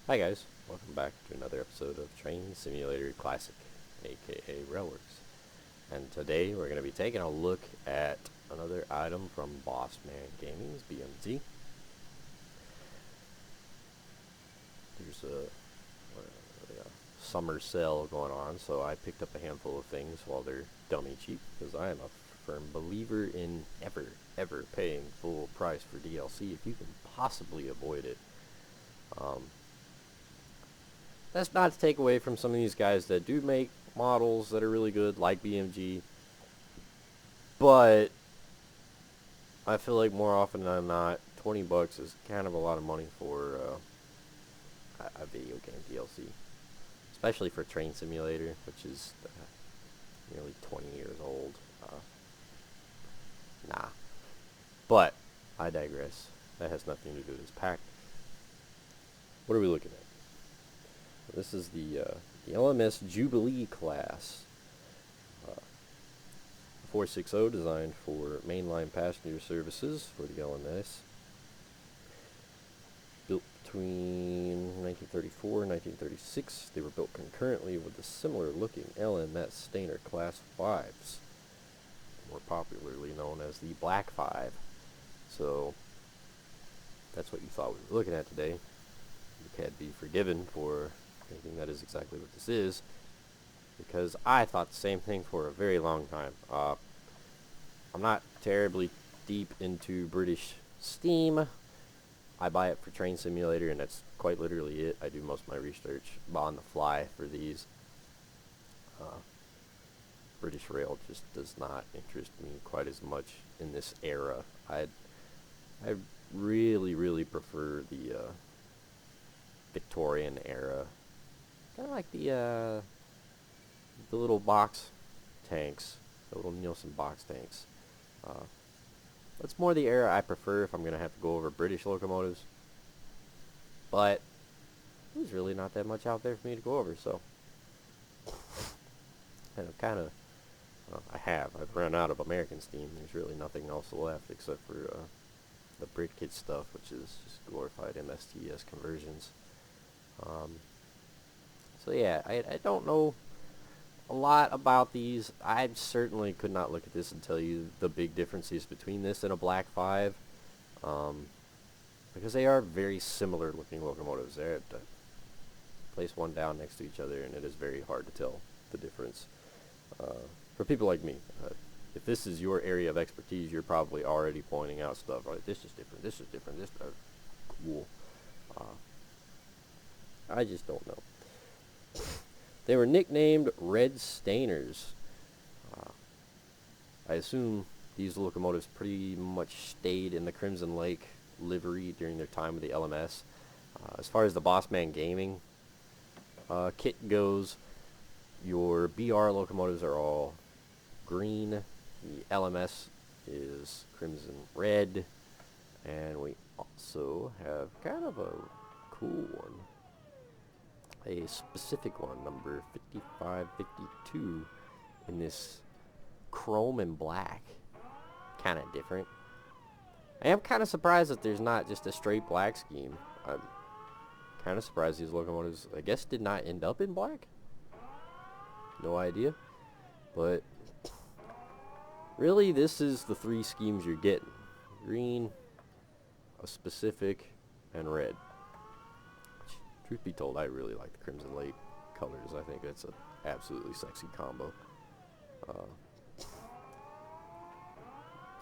Hi guys, welcome back to another episode of Train Simulator Classic, aka Railworks. And today we're going to be taking a look at another item from Boss Man Gaming's BMG. There's a summer sale going on, so I picked up a handful of things while they're dummy cheap, because I am a firm believer in ever paying full price for DLC if you can possibly avoid it. That's not to take away from some of these guys that do make models that are really good, like BMG, but I feel like more often than not, 20 bucks is kind of a lot of money for a video game DLC, especially for Train Simulator, which is nearly 20 years old. Nah. But I digress. That has nothing to do with this pack. What are we looking at? This is the LMS Jubilee class. 460 designed for mainline passenger services for the LMS. Built between 1934 and 1936, they were built concurrently with the similar looking LMS Stainer Class 5s, more popularly known as the Black 5. So that's what you thought we were looking at today. You can't be forgiven for thinking that is exactly what this is, because I thought the same thing for a very long time. I'm not terribly deep into British Steam. I buy it for Train Simulator, and that's quite literally it. I do most of my research on the fly for these. British Rail just does not interest me quite as much in this era. I really prefer the Victorian era, kind of like the little box tanks, the little Nielsen box tanks. That's more the era I prefer if I'm going to have to go over British locomotives. But there's really not that much out there for me to go over, so. And I've run out of American Steam. There's really nothing else left except for the BritKit stuff, which is just glorified MSTS conversions. So yeah, I don't know a lot about these. I certainly could not look at this and tell you the big differences between this and a Black 5, because they are very similar looking locomotives. They're place one down next to each other, and it is very hard to tell the difference. For people like me, if this is your area of expertise, you're probably already pointing out stuff, right? This is different, this is different, this is cool. I just don't know. They were nicknamed Red Stainers. I assume these locomotives pretty much stayed in the Crimson Lake livery during their time with the LMS. As far as the Bossman Gaming kit goes, your BR locomotives are all green. The LMS is crimson red. And we also have kind of a cool one. A specific one, number 5552, in this chrome and black. Kind of different. I am kind of surprised that there's not just a straight black scheme. I'm kind of surprised these locomotives, I guess, did not end up in black. No idea. But really, this is the three schemes you're getting. Green, a specific, and red. Truth be told, I really like the Crimson Lake colors. I think it's an absolutely sexy combo.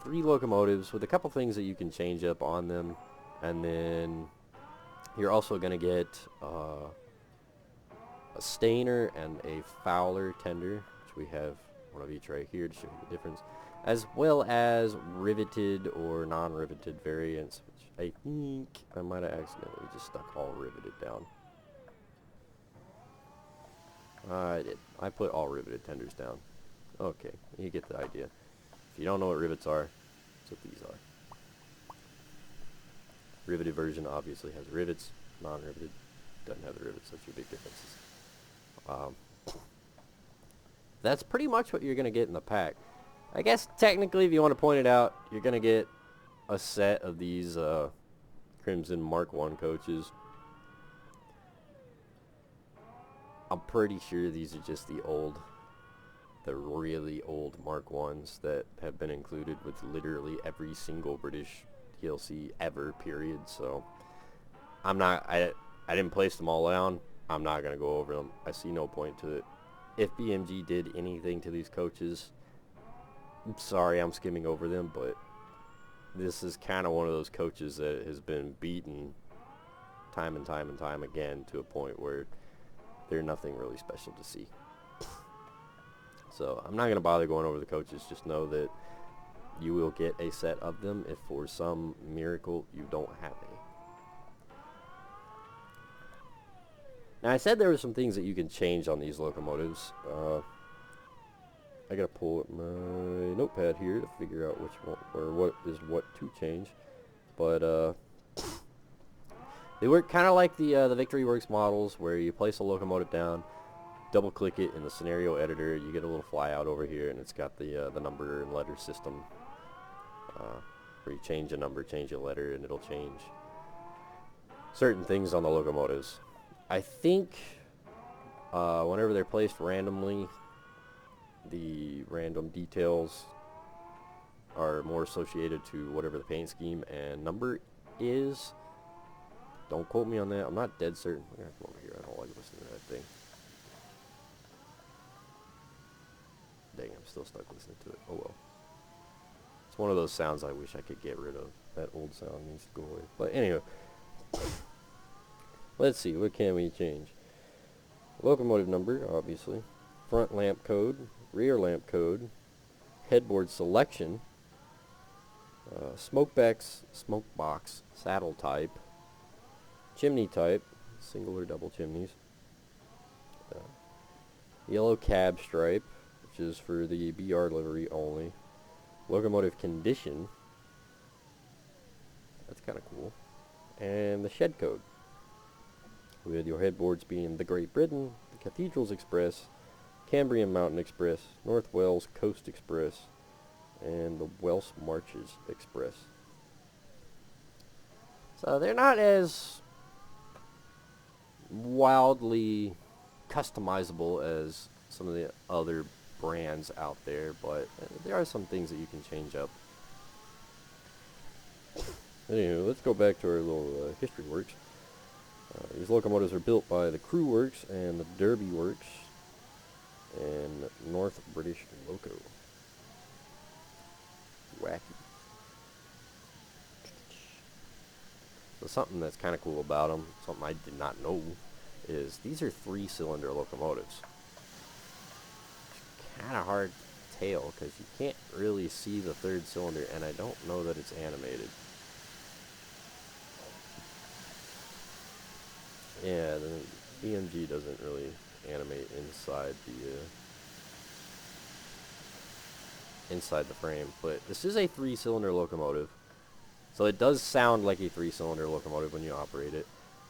3 locomotives with a couple things that you can change up on them. And then you're also going to get a Stainer and a Fowler tender, which we have one of each right here to show you the difference, as well as riveted or non-riveted variants, which I think I might have accidentally just stuck all riveted down. I did. I put all riveted tenders down. Okay, you get the idea. If you don't know what rivets are, that's what these are. Riveted version obviously has rivets. Non-riveted doesn't have the rivets. That's your big differences. That's pretty much what you're going to get in the pack. I guess technically, if you want to point it out, you're going to get a set of these Crimson Mark 1 coaches. I'm pretty sure these are just the really old Mark 1s that have been included with literally every single British DLC ever, period. So I didn't place them all down. I'm not going to go over them. I see no point to it. If BMG did anything to these coaches, I'm sorry I'm skimming over them, but this is kind of one of those coaches that has been beaten time and time and time again to a point where they're nothing really special to see. So I'm not going to bother going over the coaches. Just know that you will get a set of them if for some miracle you don't have any. Now, I said there were some things that you can change on these locomotives. I gotta pull up my notepad here to figure out which one or what is what to change. But they work kind of like the Victory Works models, where you place a locomotive down, double click it in the scenario editor, you get a little flyout over here, and it's got the number and letter system, where you change a number, change a letter, and it'll change certain things on the locomotives. I think whenever they're placed randomly, the random details are more associated to whatever the paint scheme and number is. Don't quote me on that. I'm not dead certain. I'm gonna come over here. I don't like listening to that thing. Dang, I'm still stuck listening to it. Oh well. It's one of those sounds I wish I could get rid of. That old sound needs to go away. But anyway, let's see. What can we change? Locomotive number, obviously. Front lamp code, rear lamp code, headboard selection, smoke box saddle type, chimney type, single or double chimneys, yellow cab stripe, which is for the BR livery only, locomotive condition, that's kind of cool, and the shed code, with your headboards being the Great Britain, the Cathedrals Express, Cambrian Mountain Express, North Wales Coast Express, and the Welsh Marches Express. So they're not as wildly customizable as some of the other brands out there, but there are some things that you can change up. Anyway, let's go back to our little history works. These locomotives are built by the Crew Works and the Derby Works and North British Loco. Wacky. So something that's kind of cool about them, something I did not know, is these are 3-cylinder locomotives. Kind of hard to tell because you can't really see the third cylinder, and I don't know that it's animated. Yeah, the BMG doesn't really animate inside the frame, but this is a 3-cylinder locomotive, so it does sound like a 3-cylinder locomotive when you operate it.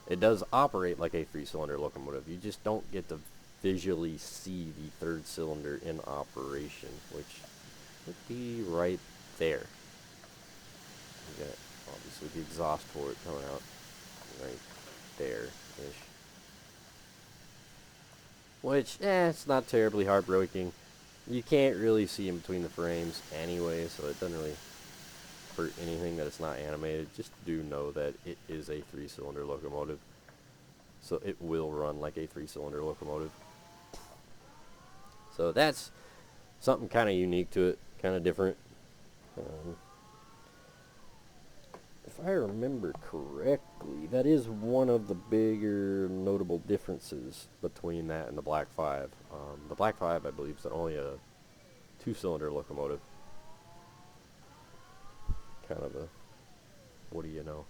It does operate like a 3-cylinder locomotive. You just don't get to visually see the third cylinder in operation, which would be right there. You got obviously the exhaust port coming out right there-ish. Which, it's not terribly heartbreaking. You can't really see in between the frames anyway, so it doesn't really hurt anything that it's not animated. Just do know that it is a 3-cylinder locomotive, so it will run like a 3-cylinder locomotive. So that's something kind of unique to it, kind of different. If I remember correctly, that is one of the bigger notable differences between that and the Black 5. The Black 5, I believe, is only a 2-cylinder locomotive. Kind of a, what do you know?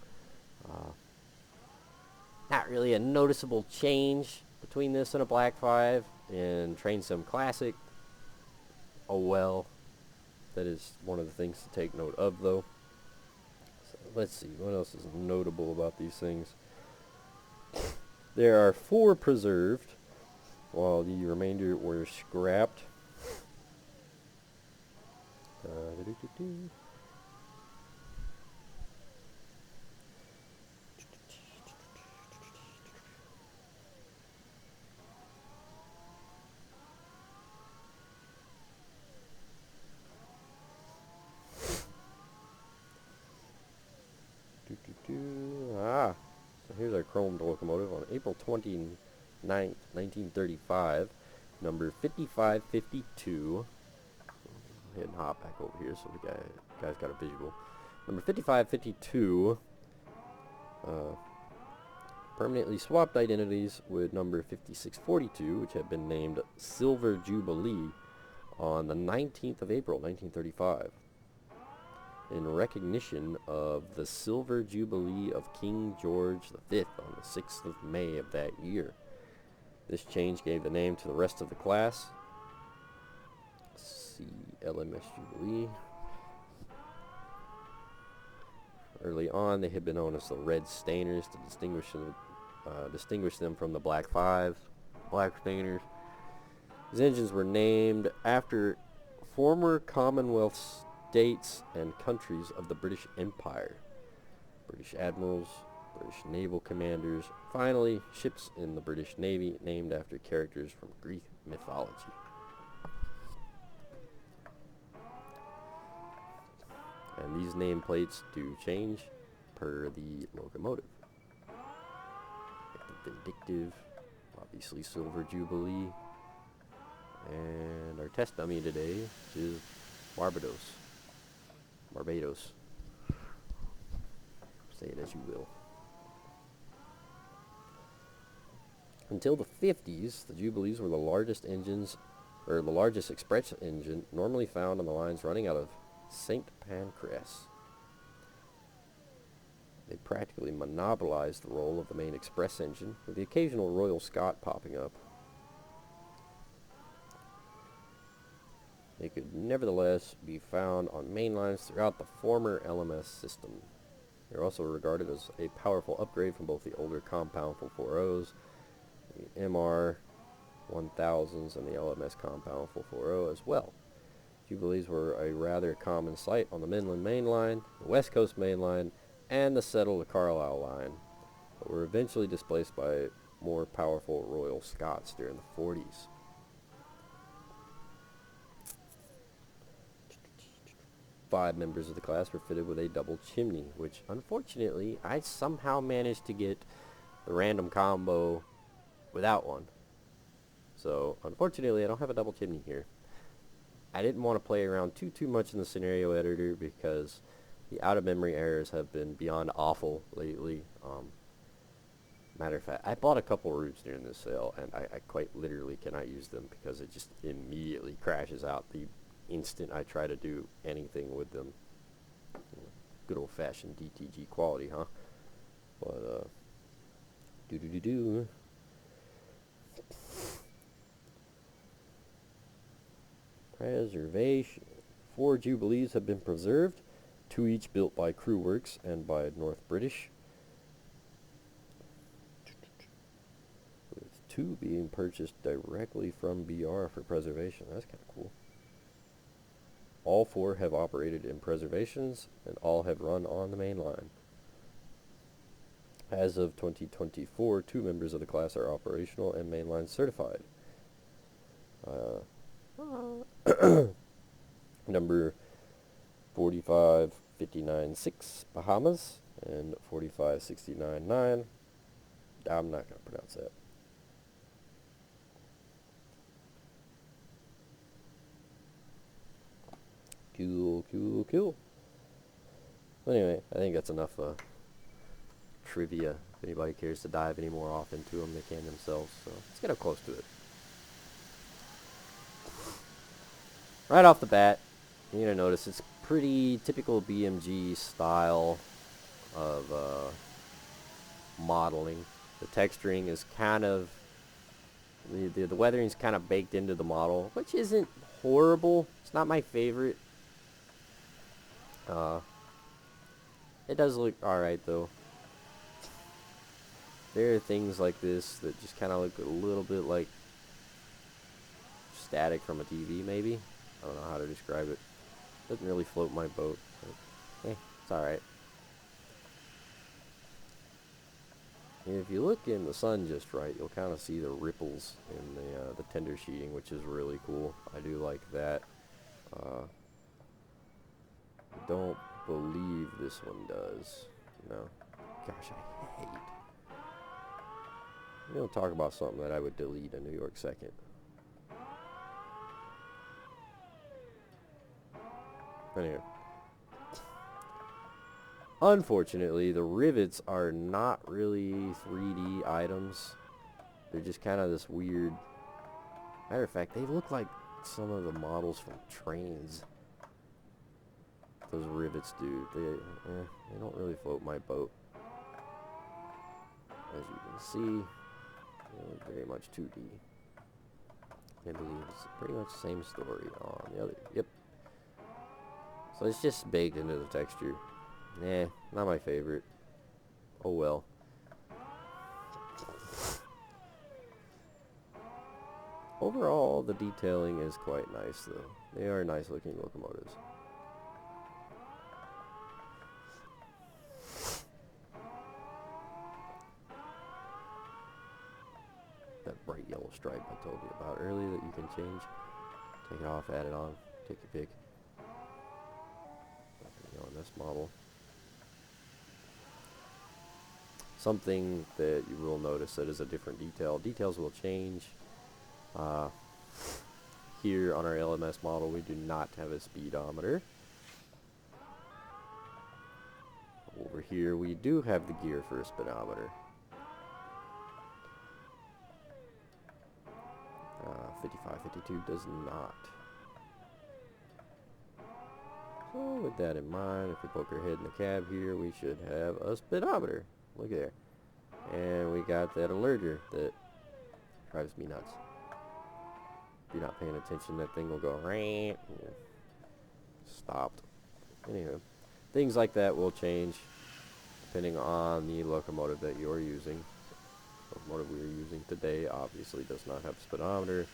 Not really a noticeable change between this and a Black 5. In Train Sim Classic, oh well, that is one of the things to take note of, though. So let's see, what else is notable about these things? There are 4 preserved, while the remainder were scrapped. Here's our chromed locomotive on April 29th, 1935, number 5552. Hit and hop back over here so the guy's got a visual. Number 5552 permanently swapped identities with number 5642, which had been named Silver Jubilee on the 19th of April, 1935, in recognition of the Silver Jubilee of King George V on the 6th of May of that year. This change gave the name to the rest of the class. Let's see, LMS Jubilee. Early on, they had been known as the Red Stainers to distinguish them from the Black Fives, Black Stainers. These engines were named after former Commonwealth states and countries of the British Empire. British admirals, British naval commanders, finally ships in the British Navy named after characters from Greek mythology. And these nameplates do change per the locomotive. The Vindictive, obviously Silver Jubilee, and our test dummy today is Barbados. Say it as you will. Until the 50s, the Jubilees were the largest engines, or the largest express engine normally found on the lines running out of St. Pancras. They practically monopolized the role of the main express engine, with the occasional Royal Scot popping up. They could nevertheless be found on main lines throughout the former LMS system. They are also regarded as a powerful upgrade from both the older compound 440s, the MR 1000s, and the LMS compound 440 as well. Jubilees were a rather common sight on the Midland Main Line, the West Coast Main Line, and the Settle to Carlisle line, but were eventually displaced by more powerful Royal Scots during the 40s. Five members of the class were fitted with a double chimney, which unfortunately I somehow managed to get the random combo without one. So unfortunately I don't have a double chimney here. I didn't want to play around too much in the scenario editor because the out-of-memory errors have been beyond awful lately. Matter of fact, I bought a couple routes during this sale, and I quite literally cannot use them because it just immediately crashes out the instant I try to do anything with them. Good old-fashioned DTG quality, huh? But, Preservation. 4 Jubilees have been preserved, 2 each built by Crew Works and by North British, with 2 being purchased directly from BR for preservation. That's kind of cool. All 4 have operated in preservations, and all have run on the main line. As of 2024, 2 members of the class are operational and mainline certified. Number 4559-6 Bahamas and 4569-9. I'm not going to pronounce that. Cool. Anyway, I think that's enough trivia. If anybody cares to dive any more off into them, they can themselves. So let's get up close to it. Right off the bat, you're going to notice it's pretty typical BMG style of modeling. The texturing is kind of, the weathering's kind of baked into the model, which isn't horrible. It's not my favorite. It does look alright though. There are things like this that just kind of look a little bit like static from a TV maybe. I don't know how to describe it. Doesn't really float my boat, but it's alright. If you look in the sun just right, you'll kind of see the ripples in the tender sheeting, which is really cool. I do like that. I don't believe this one does. No. Gosh, I hate We'll talk about something that I would delete in New York second. Anyway. Unfortunately, the rivets are not really 3D items. They're just kind of this weird... Matter of fact, they look like some of the models from trains. Those rivets do. They don't really float my boat. As you can see, very much 2D. I believe it's pretty much the same story on the other. Yep. So it's just baked into the texture. Nah, not my favorite. Oh well. Overall, the detailing is quite nice though. They are nice looking locomotives. That bright yellow stripe I told you about earlier that you can change. Take it off, add it on, take your pick. On this model. Something that you will notice that is a different detail. Details will change. Here on our LMS model, we do not have a speedometer. Over here, we do have the gear for a speedometer. 5552 does not. So with that in mind, if we poke our head in the cab here, we should have a speedometer. Look there. And we got that alerter that drives me nuts. If you're not paying attention, that thing will go rant. Stopped. Anywho, things like that will change depending on the locomotive that you're using. The locomotive we are using today obviously does not have a speedometer,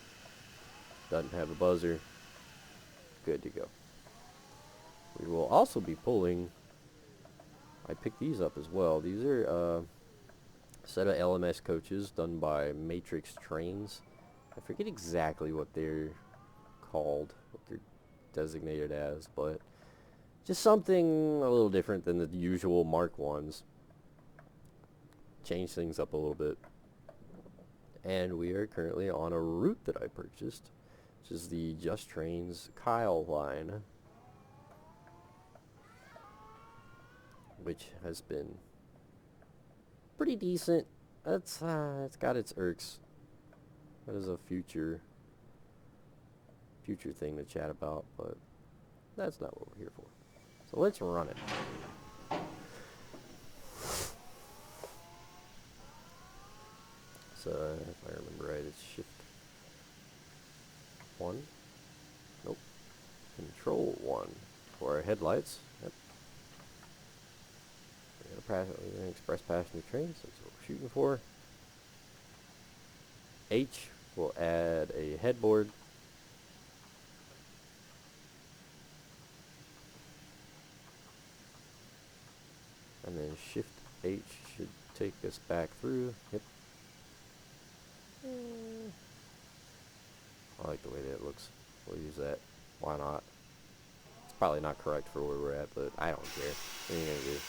doesn't have a buzzer. Good to go. We will also be pulling, I picked these up as well. These are a set of LMS coaches done by Matrix Trains. I forget exactly what they're called, what they're designated as, but just something a little different than the usual Mark 1s. Change things up a little bit. And we are currently on a route that I purchased, which is the Just Trains Kyle line, which has been pretty decent. It's got its irks. That is a future thing to chat about, but that's not what we're here for. So let's run it. So if I remember right, it's shift 1. Nope. Control 1 for our headlights. Yep. We're gonna express passenger trains. That's what we're shooting for. H will add a headboard. And then shift H should take us back through. Yep. I like the way that it looks. We'll use that. Why not? It's probably not correct for where we're at, but I don't care. What are you gonna do?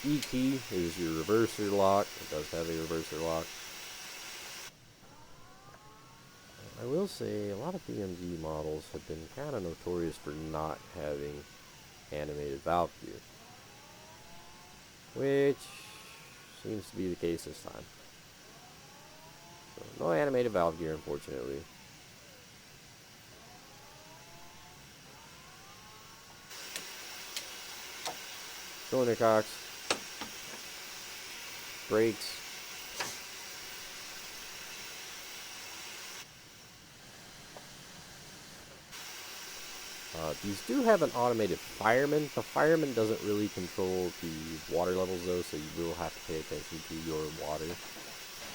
E key is your reverser lock. It does have a reverser lock. I will say a lot of BMG models have been kind of notorious for not having animated valve gear, which seems to be the case this time. So no animated valve gear, unfortunately. Cylinder cocks, brakes, these do have an automated fireman. The fireman doesn't really control the water levels though, so you will have to pay attention to your water.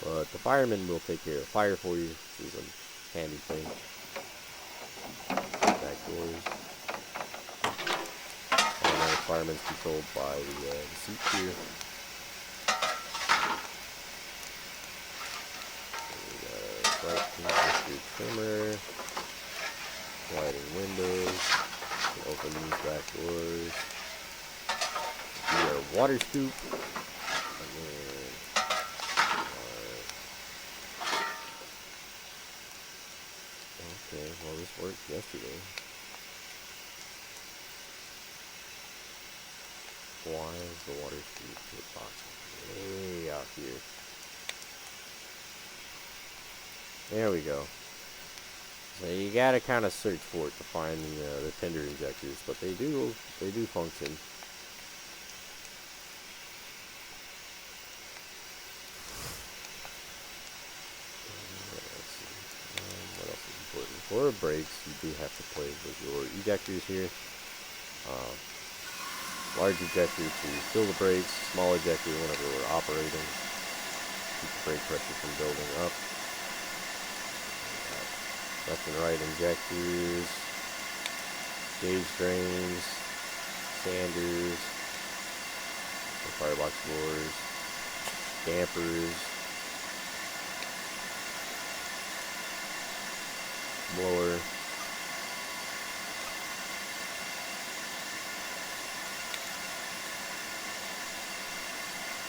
But the fireman will take care of fire for you, which is a handy thing. Back doors. And the fireman's controlled by the seat here. Bright transistor trimmer. Sliding windows. Open these back doors. We are water scoop. And then this worked yesterday. Why is the water street to the box way out here? There we go. So you gotta kind of search for it to find the tender injectors, but they do function. Let's see. What else is important? For brakes, you do have to play with your ejectors here. Large ejector to fill the brakes, small ejector whenever we're operating. Keep the brake pressure from building up. Left and right injectors, gauge drains, sanders, firebox doors, dampers, blower,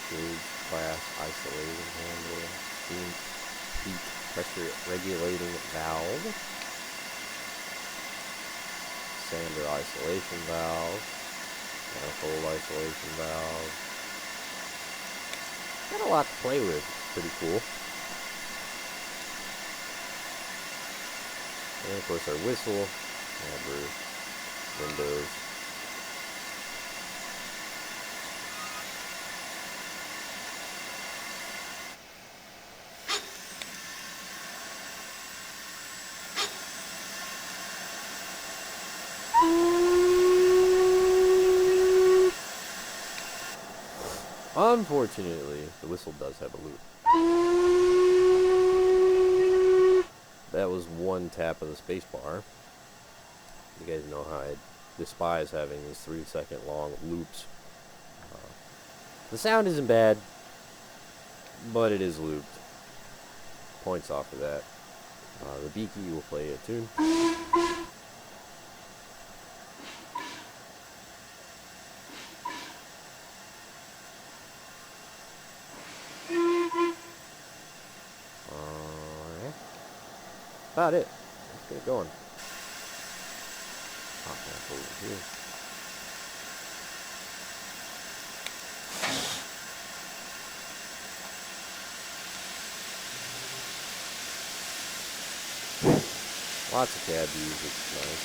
gauge class isolating handle, steam heat pressure regulating valve, sander isolation valve, manifold isolation valve. Got a lot to play with. It's pretty cool. And of course our whistle, camber, windows. Unfortunately, the whistle does have a loop. That was one tap of the space bar. You guys know how I despise having these 3-second long loops. The sound isn't bad, but it is looped. Points off of that. The B key will play a tune. About it. Let's get it going. Pop that over here. Lots of cab music. It's nice.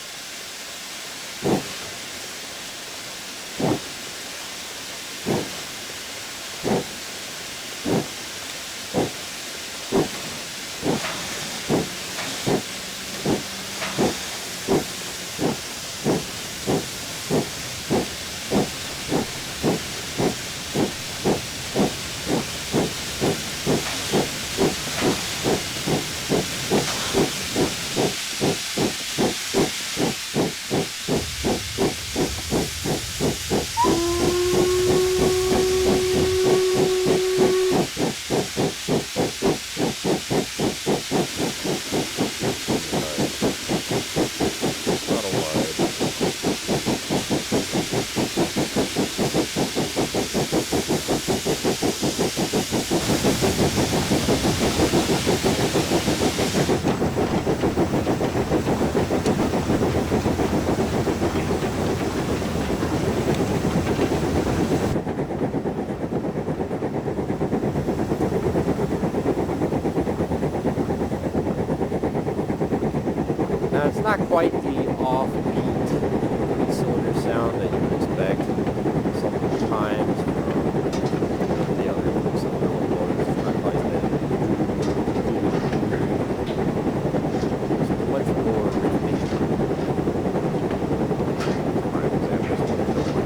Now it's not quite the offbeat cylinder sound that you would expect sometimes from the other cylinder locomotives. It's not quite that. It's much more rhythmic. Prime examples of what I don't like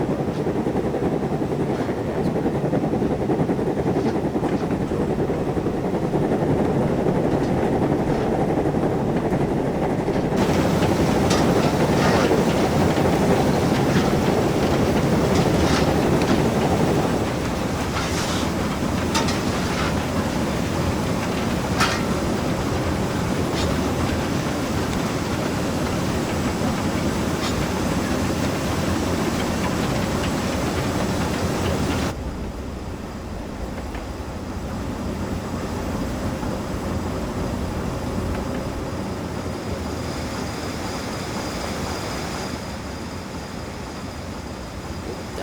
about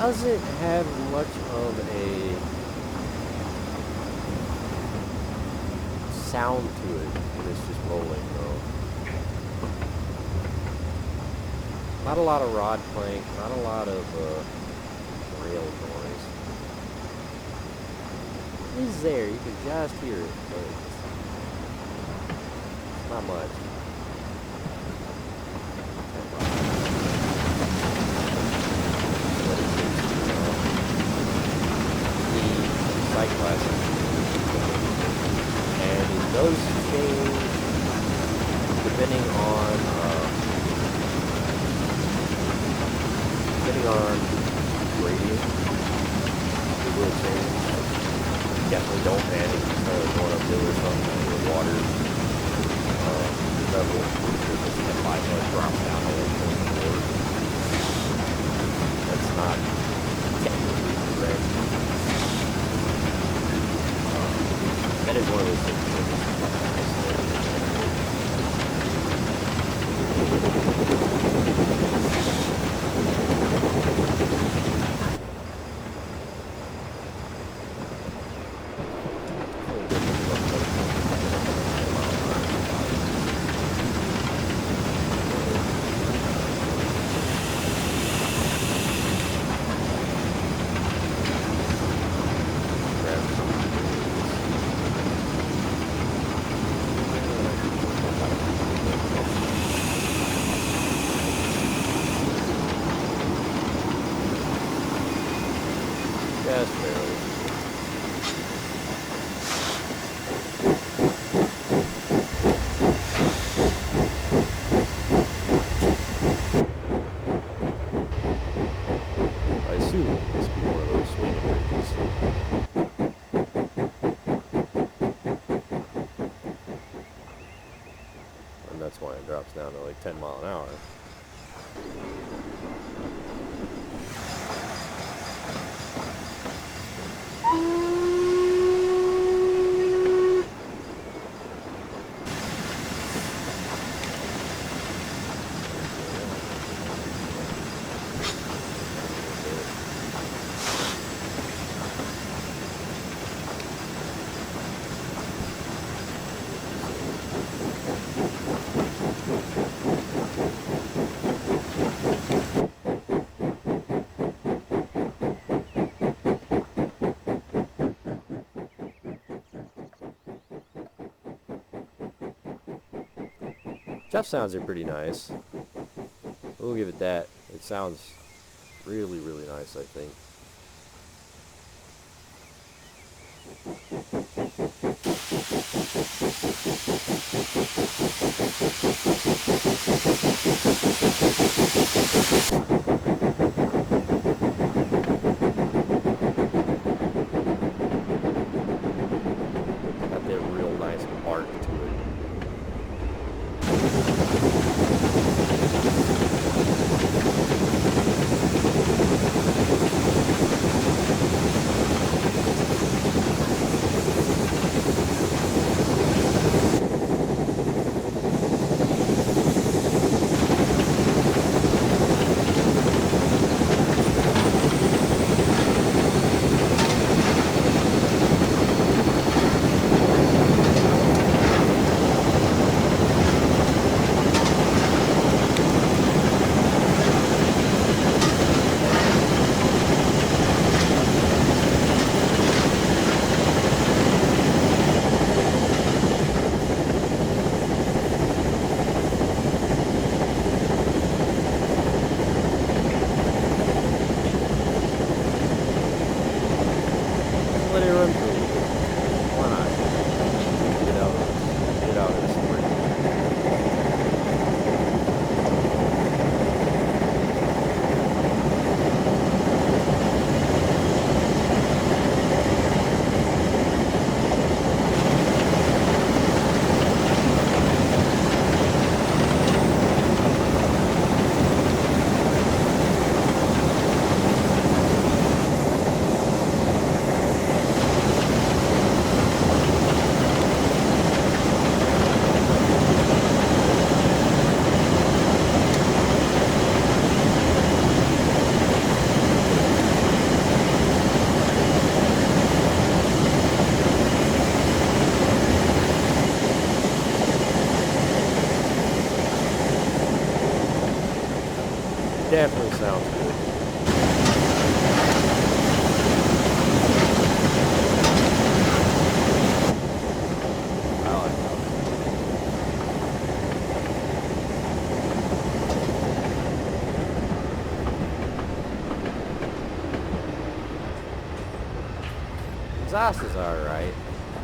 doesn't have much of a sound to it when it's just rolling, though. Not a lot of rod clank, not a lot of rail noise. It is there, you can just hear it, but it's not much. Sight glasses, and it does change depending on gradient. It will change. Definitely don't panic. Going uphill or something with water level. Because that 5 foot drops down to like 4. That's not technically correct. That is one of those things that is nice. Just barely. I assume it must be one of those swinging bridges. And that's why it drops down to like 10 miles an hour. Jeff sounds are pretty nice. We'll give it that. It sounds really, really nice, I think. Got that real nice bark to it. Let it run through. Why not? Get out of this spring. Exhaust is alright.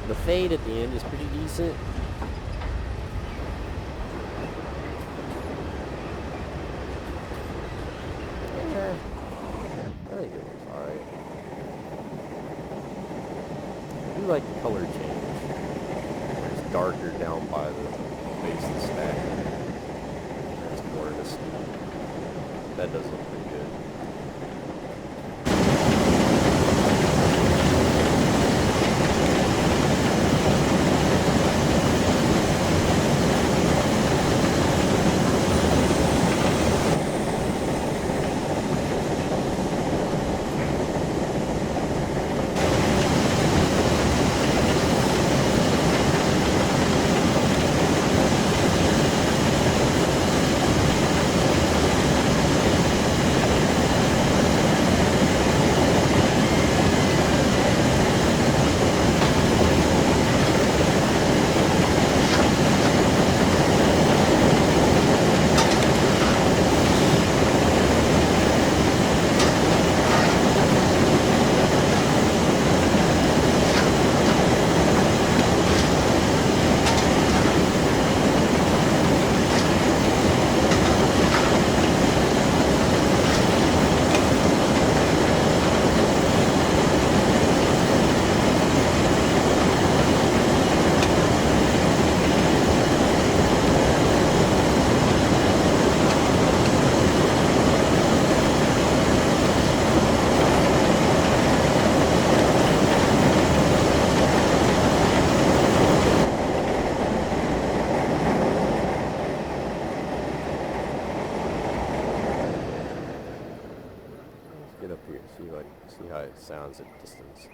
The fade at the end is pretty decent. Yeah, I think it looks alright. I do like the color change. It's darker down by the base of the stack. It's more of a speed. That does look pretty good. Get up here, see how it sounds at distance.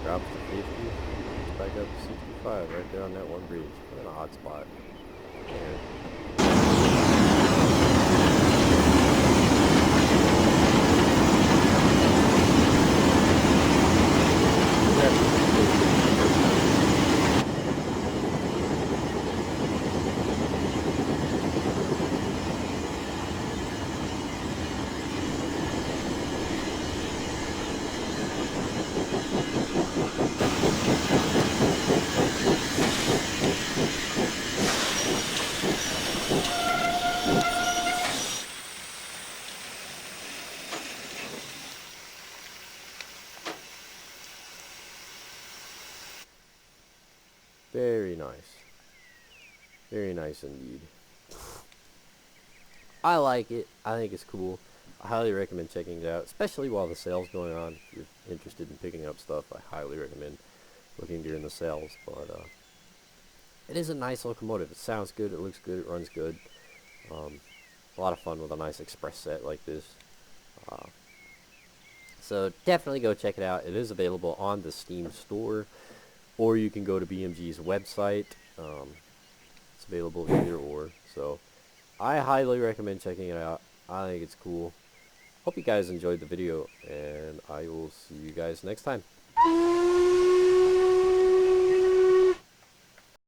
Drops to 50, back up to 65 right there on that one bridge. We're in a hot spot. Very nice. Very nice indeed. I like it. I think it's cool. I highly recommend checking it out, especially while the sale's going on. If you're interested in picking up stuff, I highly recommend looking during the sales. But it is a nice locomotive. It sounds good. It looks good. It runs good. A lot of fun with a nice express set like this. Uh, so definitely go check it out. It is available on the Steam store, or you can go to BMG's website. It's available either or. So I highly recommend checking it out. I think it's cool. Hope you guys enjoyed the video, and I will see you guys next time.